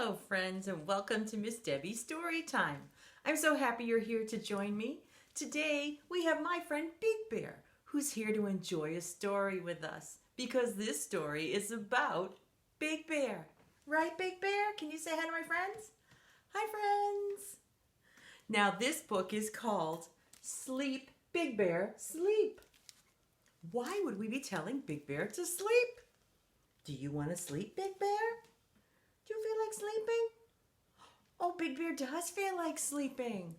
Hello, friends, and welcome to Miss Debbie's Story Time. I'm so happy you're here to join me. Today, we have my friend Big Bear, who's here to enjoy a story with us, because this story is about Big Bear. Right, Big Bear? Can you say hi to my friends? Hi, friends. Now, this book is called Sleep, Big Bear, Sleep. Why would we be telling Big Bear to sleep? Do you want to sleep, Big Bear? Do you feel like sleeping? Oh, Big Bear does feel like sleeping.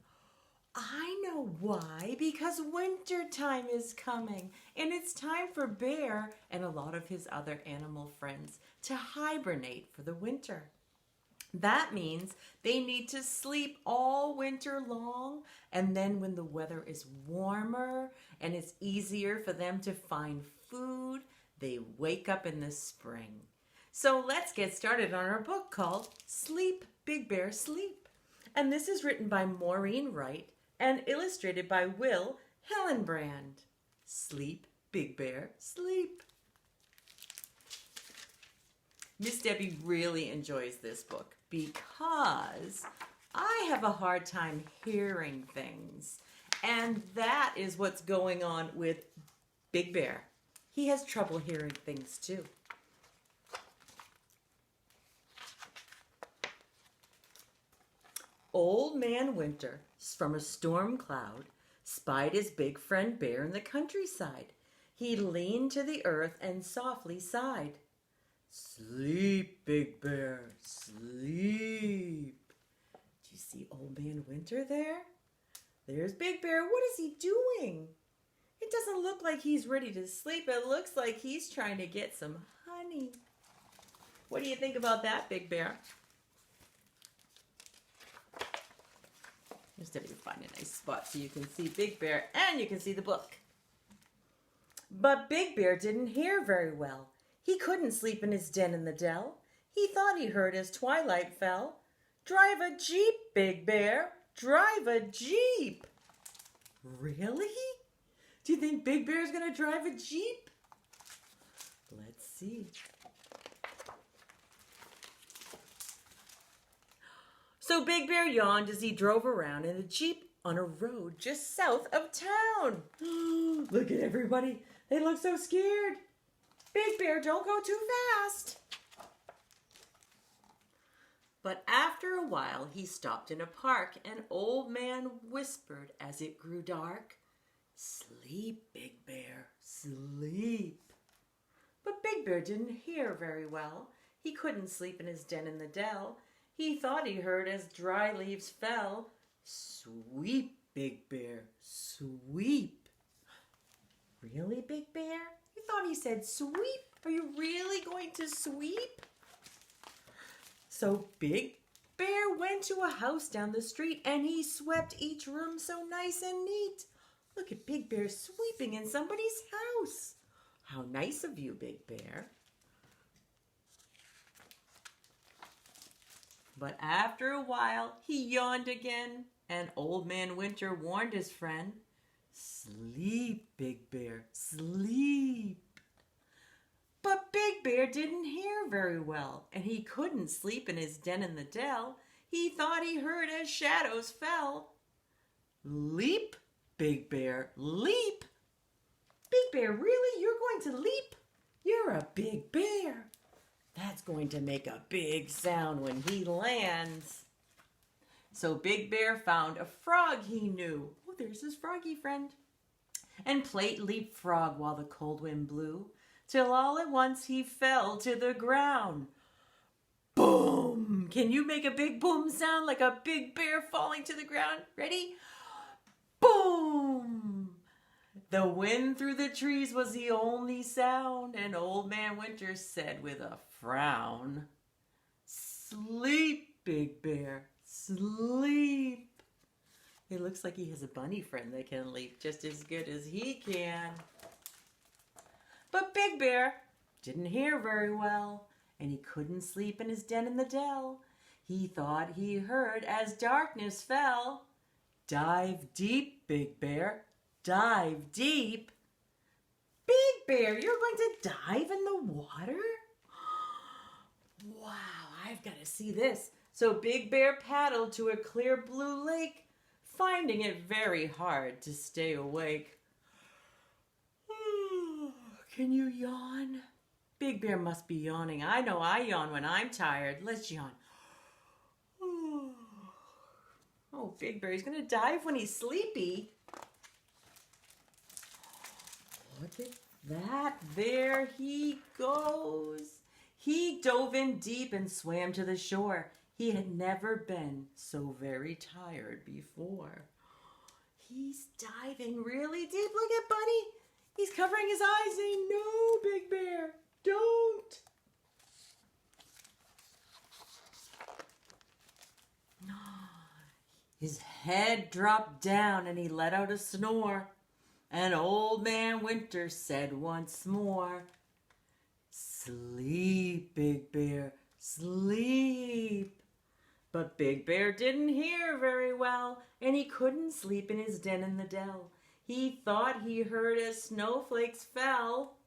I know why, because winter time is coming, and it's time for Bear and a lot of his other animal friends to hibernate for the winter. That means they need to sleep all winter long, and then when the weather is warmer and it's easier for them to find food, they wake up in the spring. So let's get started on our book called Sleep, Big Bear, Sleep. And this is written by Maureen Wright and illustrated by Will Hillenbrand. Sleep, Big Bear, Sleep. Miss Debbie really enjoys this book because I have a hard time hearing things. And that is what's going on with Big Bear. He has trouble hearing things too. Old Man Winter, from a storm cloud, spied his big friend Bear in the countryside. He leaned to the earth and softly sighed. Sleep, Big Bear, sleep. Do you see Old Man Winter there? There's Big Bear. What is he doing? It doesn't look like he's ready to sleep. It looks like he's trying to get some honey. What do you think about that, Big Bear? Just have to find a nice spot so you can see Big Bear and you can see the book. But Big Bear didn't hear very well. He couldn't sleep in his den in the dell. He thought he heard as twilight fell. Drive a Jeep, Big Bear, drive a Jeep. Really? Do you think Big Bear's gonna drive a Jeep? Let's see. So Big Bear yawned as he drove around in a Jeep on a road just south of town. Look at everybody. They look so scared. Big Bear, don't go too fast. But after a while, he stopped in a park. An old man whispered as it grew dark, Sleep, Big Bear, sleep. But Big Bear didn't hear very well. He couldn't sleep in his den in the dell. He thought he heard as dry leaves fell, Sweep, Big Bear, sweep. Really, Big Bear? You thought he said sweep? Are you really going to sweep? So Big Bear went to a house down the street and he swept each room so nice and neat. Look at Big Bear sweeping in somebody's house. How nice of you, Big Bear. But after a while, he yawned again, and Old Man Winter warned his friend, Sleep, Big Bear, sleep. But Big Bear didn't hear very well, and he couldn't sleep in his den in the dell. He thought he heard as shadows fell. Leap, Big Bear, leap. Big Bear, really? You're going to leap? You're a big bear. That's going to make a big sound when he lands. So Big Bear found a frog he knew. Oh, there's his froggy friend. And Plate leapfrog while the cold wind blew, till all at once he fell to the ground. Boom! Can you make a big boom sound like a big bear falling to the ground? Ready? Boom! The wind through the trees was the only sound, and Old Man Winter said with a frown, Sleep, Big Bear, sleep. It looks like he has a bunny friend that can leap just as good as he can. But Big Bear didn't hear very well, and he couldn't sleep in his den in the dell. He thought he heard as darkness fell, Dive deep, Big Bear, dive deep. Big Bear, you're going to dive in the water? Wow, I've got to see this. So Big Bear paddled to a clear blue lake, finding it very hard to stay awake. Can you yawn? Big Bear must be yawning. I know I yawn when I'm tired. Let's yawn. Oh, Big Bear, he's going to dive when he's sleepy. Look at that. There he goes. He dove in deep and swam to the shore. He had never been so very tired before. He's diving really deep. Look at Bunny. He's covering his eyes saying, "No, Big Bear, don't." His head dropped down and he let out a snore. And Old Man Winter said once more, "Sleep, Big Bear, sleep." But Big Bear didn't hear very well, and he couldn't sleep in his den in the dell. He thought he heard as snowflakes fell.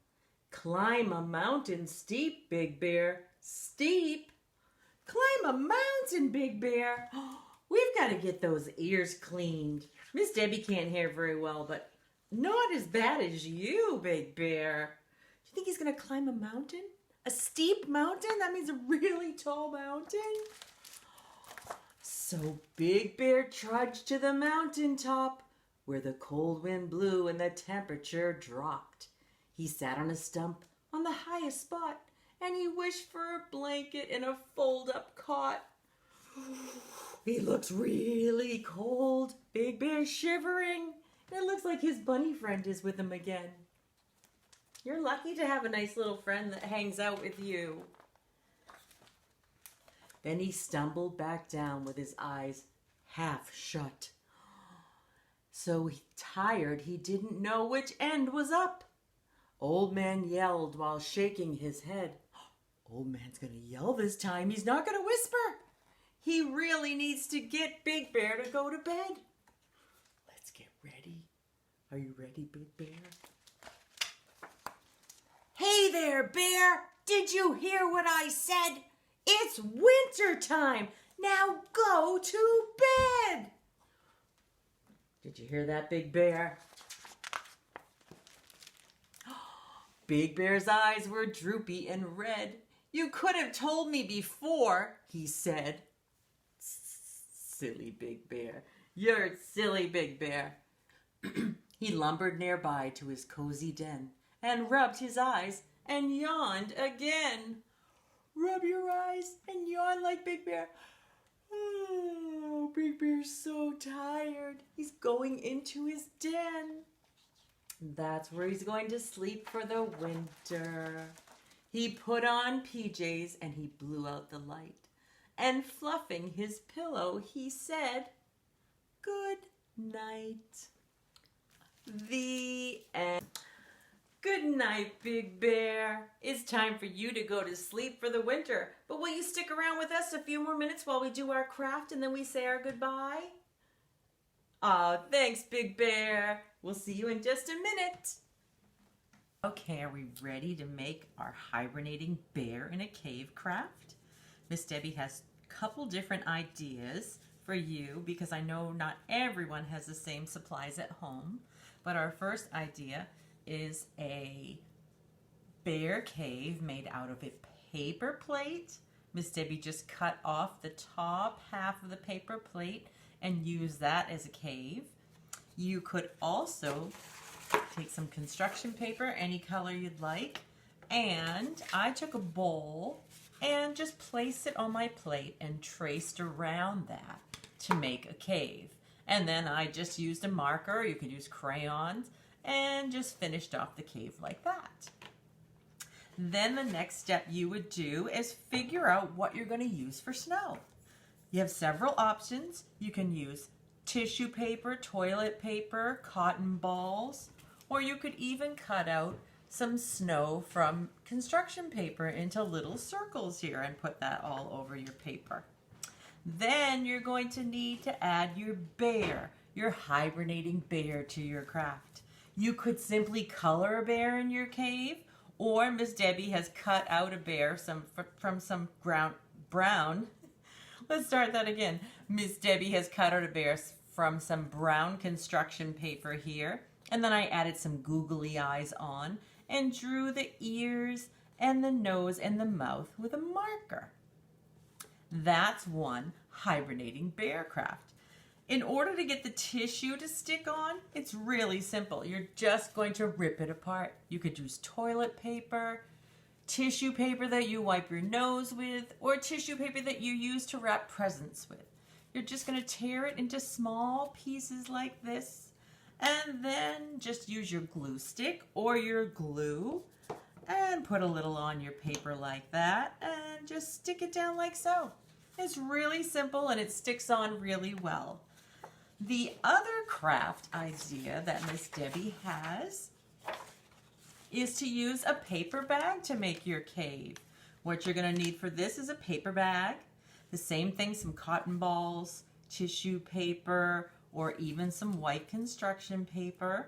"Climb a mountain steep, Big Bear, steep." Climb a mountain, Big Bear. We've got to get those ears cleaned. Miss Debbie can't hear very well, but not as bad as you, Big Bear. Do you think he's going to climb a mountain? A steep mountain? That means a really tall mountain? So Big Bear trudged to the mountaintop, where the cold wind blew and the temperature dropped. He sat on a stump on the highest spot, and he wished for a blanket and a fold-up cot. He looks really cold. Big Bear's shivering. It looks like his bunny friend is with him again. You're lucky to have a nice little friend that hangs out with you. Then he stumbled back down with his eyes half shut. So tired he didn't know which end was up. Old Man yelled while shaking his head. Old Man's going to yell this time. He's not going to whisper. He really needs to get Big Bear to go to bed. Let's get ready. Are you ready, Big Bear? Hey there, Bear. Did you hear what I said? It's winter time. Now go to bed. Did you hear that, Big Bear? Big Bear's eyes were droopy and red. You could have told me before, he said. Silly Big Bear. You're silly, Big Bear. He lumbered nearby to his cozy den and rubbed his eyes and yawned again. Rub your eyes and yawn like Big Bear. Oh, Big Bear's so tired. He's going into his den. That's where he's going to sleep for the winter. He put on PJs and he blew out the light. And fluffing his pillow, he said, "Good night." The end. Good night, Big Bear. It's time for you to go to sleep for the winter. But will you stick around with us a few more minutes while we do our craft and then we say our goodbye? Aw, thanks, Big Bear. We'll see you in just a minute. Okay, are we ready to make our hibernating bear in a cave craft? Miss Debbie has a couple different ideas for you because I know not everyone has the same supplies at home. But our first idea is a bear cave made out of a paper plate. Miss Debbie just cut off the top half of the paper plate and use that as a cave. You could also take some construction paper, any color you'd like, and I took a bowl and just placed it on my plate and traced around that to make a cave. And then I just used a marker, you could use crayons, and just finished off the cave like that. Then the next step you would do is figure out what you're going to use for snow. You have several options. You can use tissue paper, toilet paper, cotton balls, or you could even cut out some snow from construction paper into little circles here and put that all over your paper. Then you're going to need to add your bear, your hibernating bear, to your craft. You could simply color a bear in your cave, or Miss Debbie has cut out a bear from some brown. Let's start that again. Miss Debbie has cut out a bear from some brown construction paper here. And then I added some googly eyes on and drew the ears and the nose and the mouth with a marker. That's one hibernating bear craft. In order to get the tissue to stick on, it's really simple. You're just going to rip it apart. You could use toilet paper, tissue paper that you wipe your nose with, or tissue paper that you use to wrap presents with. You're just going to tear it into small pieces like this, and then just use your glue stick or your glue and put a little on your paper like that and just stick it down like so. It's really simple and it sticks on really well. The other craft idea that Miss Debbie has is to use a paper bag to make your cave. What you're going to need for this is a paper bag, the same thing, some cotton balls, tissue paper, or even some white construction paper,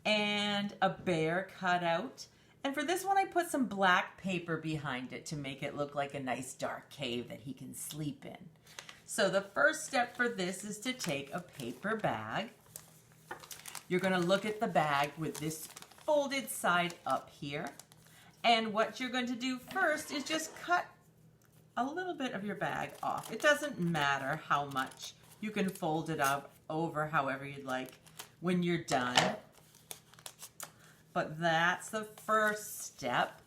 and a bear cut out. And for this one, I put some black paper behind it to make it look like a nice dark cave that he can sleep in. So the first step for this is to take a paper bag. You're going to look at the bag with this folded side up here. And what you're going to do first is just cut a little bit of your bag off. It doesn't matter how much. You can fold it up over however you'd like when you're done. But that's the first step.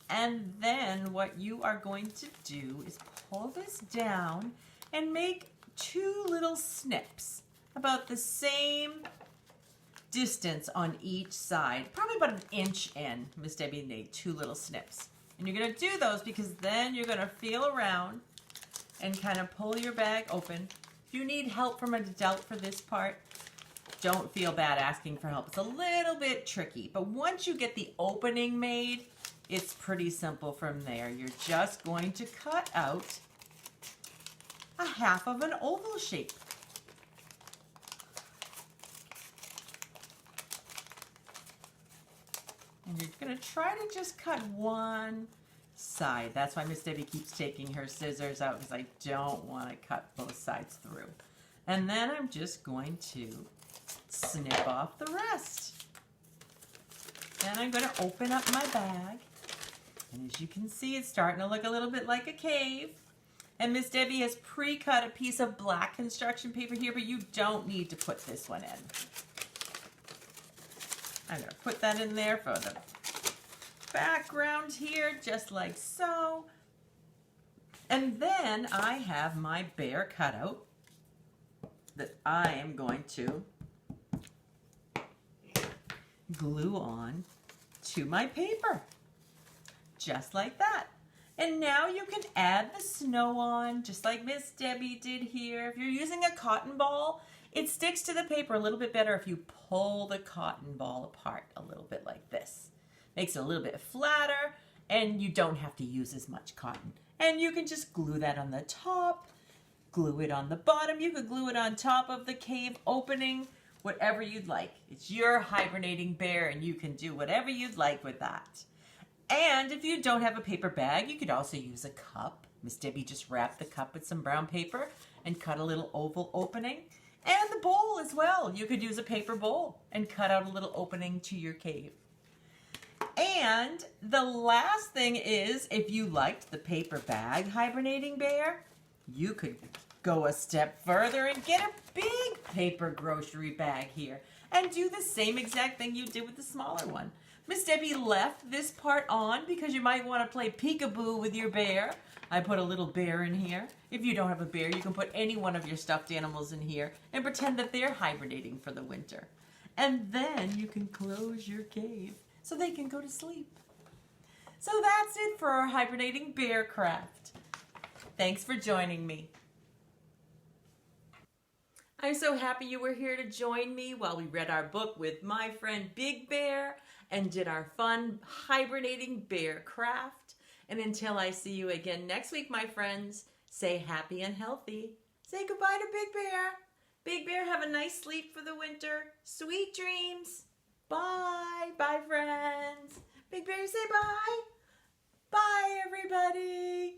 And then what you are going to do is pull this down and make two little snips about the same distance on each side, probably about an inch in. Miss Debbie made two little snips. And you're going to do those because then you're going to feel around and kind of pull your bag open. If you need help from an adult for this part, don't feel bad asking for help. It's a little bit tricky, but once you get the opening made, it's pretty simple from there. You're just going to cut out a half of an oval shape. And you're going to try to just cut one side. That's why Miss Debbie keeps taking her scissors out, because I don't want to cut both sides through. And then I'm just going to snip off the rest. Then I'm going to open up my bag. And as you can see, it's starting to look a little bit like a cave. And Miss Debbie has pre-cut a piece of black construction paper here, but you don't need to put this one in. I'm going to put that in there for the background here, just like so. And then I have my bear cutout that I am going to glue on to my paper, just like that. And now you can add the snow on, just like Miss Debbie did here. If you're using a cotton ball, it sticks to the paper a little bit better if you pull the cotton ball apart a little bit like this. Makes it a little bit flatter, and you don't have to use as much cotton. And you can just glue that on the top, glue it on the bottom. You could glue it on top of the cave opening, whatever you'd like. It's your hibernating bear, and you can do whatever you'd like with that. And if you don't have a paper bag, you could also use a cup. Miss Debbie just wrapped the cup with some brown paper and cut a little oval opening. And the bowl as well. You could use a paper bowl and cut out a little opening to your cave. And the last thing is, if you liked the paper bag hibernating bear, you could go a step further and get a big paper grocery bag here and do the same exact thing you did with the smaller one. Miss Debbie left this part on because you might want to play peekaboo with your bear. I put a little bear in here. If you don't have a bear, you can put any one of your stuffed animals in here and pretend that they're hibernating for the winter. And then you can close your cave so they can go to sleep. So that's it for our hibernating bear craft. Thanks for joining me. I'm so happy you were here to join me while we read our book with my friend Big Bear and did our fun hibernating bear craft. And until I see you again next week, my friends, stay happy and healthy. Say goodbye to Big Bear. Big Bear, have a nice sleep for the winter. Sweet dreams. Bye. Bye, friends. Big Bear, say bye. Bye, everybody.